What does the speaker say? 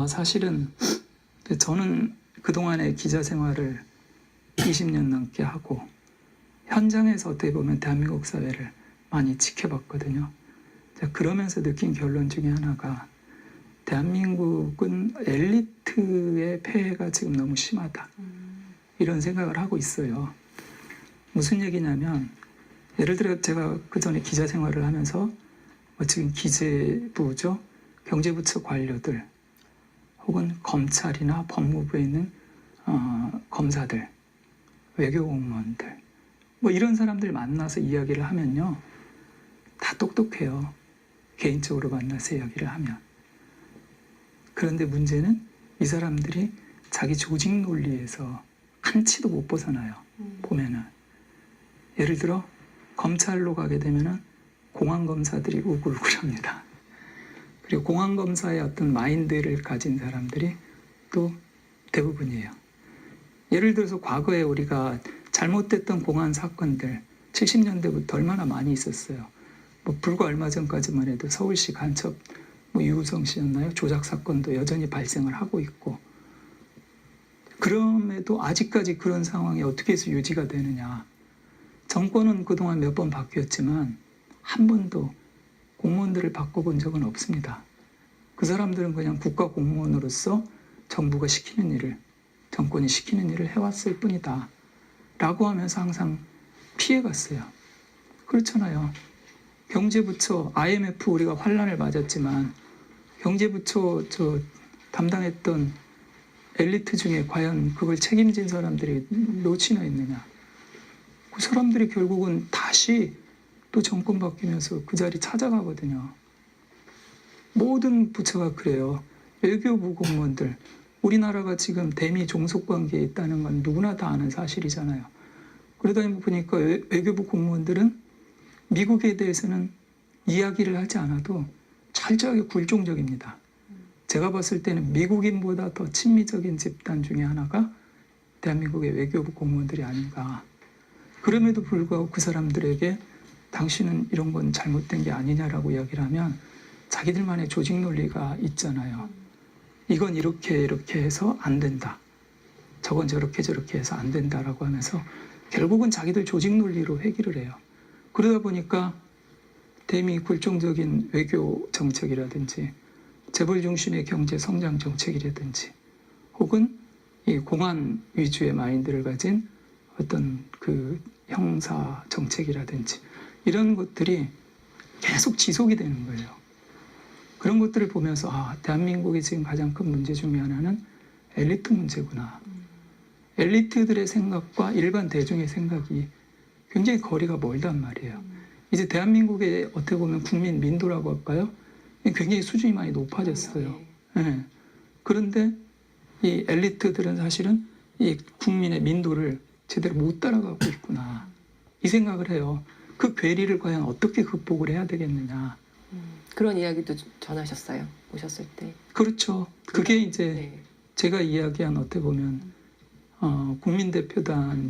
사실은 저는 그동안의 기자 생활을 20년 넘게 하고 현장에서 어떻게 보면 대한민국 사회를 많이 지켜봤거든요. 그러면서 느낀 결론 중에 하나가 대한민국은 엘리트의 폐해가 지금 너무 심하다. 이런 생각을 하고 있어요. 무슨 얘기냐면 예를 들어 제가 그전에 기자 생활을 하면서 지금 기재부죠. 경제부처 관료들 혹은 검찰이나 법무부에 있는 검사들, 외교공무원들 이런 사람들 만나서 이야기를 하면요. 다 똑똑해요. 개인적으로 만나서 이야기를 하면. 그런데 문제는 이 사람들이 자기 조직 논리에서 한 치도 못 벗어나요. 보면은. 예를 들어 검찰로 가게 되면은 공안검사들이 우글우글합니다. 그리고 공안검사의 어떤 마인드를 가진 사람들이 또 대부분이에요. 예를 들어서 과거에 우리가 잘못됐던 공안 사건들 70년대부터 얼마나 많이 있었어요. 불과 얼마 전까지만 해도 서울시 간첩 유우성 씨였나요? 조작 사건도 여전히 발생을 하고 있고 그럼에도 아직까지 그런 상황이 어떻게 해서 유지가 되느냐. 정권은 그동안 몇 번 바뀌었지만 한 번도 공무원들을 바꿔본 적은 없습니다. 그 사람들은 그냥 국가 공무원으로서 정부가 시키는 일을, 정권이 시키는 일을 해왔을 뿐이다. 라고 하면서 항상 피해갔어요. 그렇잖아요. 경제부처, IMF 우리가 환란을 맞았지만 경제부처 담당했던 엘리트 중에 과연 그걸 책임진 사람들이 몇이나 있느냐. 그 사람들이 결국은 다시 또 정권 바뀌면서 그 자리 찾아가거든요. 모든 부처가 그래요. 외교부 공무원들. 우리나라가 지금 대미 종속관계에 있다는 건 누구나 다 아는 사실이잖아요. 그러다 보니까 외교부 공무원들은 미국에 대해서는 이야기를 하지 않아도 철저하게 굴종적입니다. 제가 봤을 때는 미국인보다 더 친미적인 집단 중에 하나가 대한민국의 외교부 공무원들이 아닌가. 그럼에도 불구하고 그 사람들에게 당신은 이런 건 잘못된 게 아니냐라고 이야기를 하면 자기들만의 조직 논리가 있잖아요. 이건 이렇게 해서 안 된다. 저건 저렇게 해서 안 된다라고 하면서 결국은 자기들 조직 논리로 회귀를 해요. 그러다 보니까 대미 굴종적인 외교 정책이라든지 재벌 중심의 경제 성장 정책이라든지 혹은 이 공안 위주의 마인드를 가진 어떤 그 형사 정책이라든지 이런 것들이 계속 지속이 되는 거예요. 그런 것들을 보면서 대한민국의 지금 가장 큰 문제 중에 하나는 엘리트 문제구나. 엘리트들의 생각과 일반 대중의 생각이 굉장히 거리가 멀단 말이에요. 이제 대한민국의 어떻게 보면 국민 민도라고 할까요? 굉장히 수준이 많이 높아졌어요. 네. 그런데 이 엘리트들은 사실은 이 국민의 민도를 제대로 못 따라가고 있구나. 이 생각을 해요. 그 괴리를 과연 어떻게 극복을 해야 되겠느냐. 그런 이야기도 전하셨어요. 오셨을 때. 그렇죠. 그게 이제 네. 제가 이야기한 어떻게 보면 국민대표단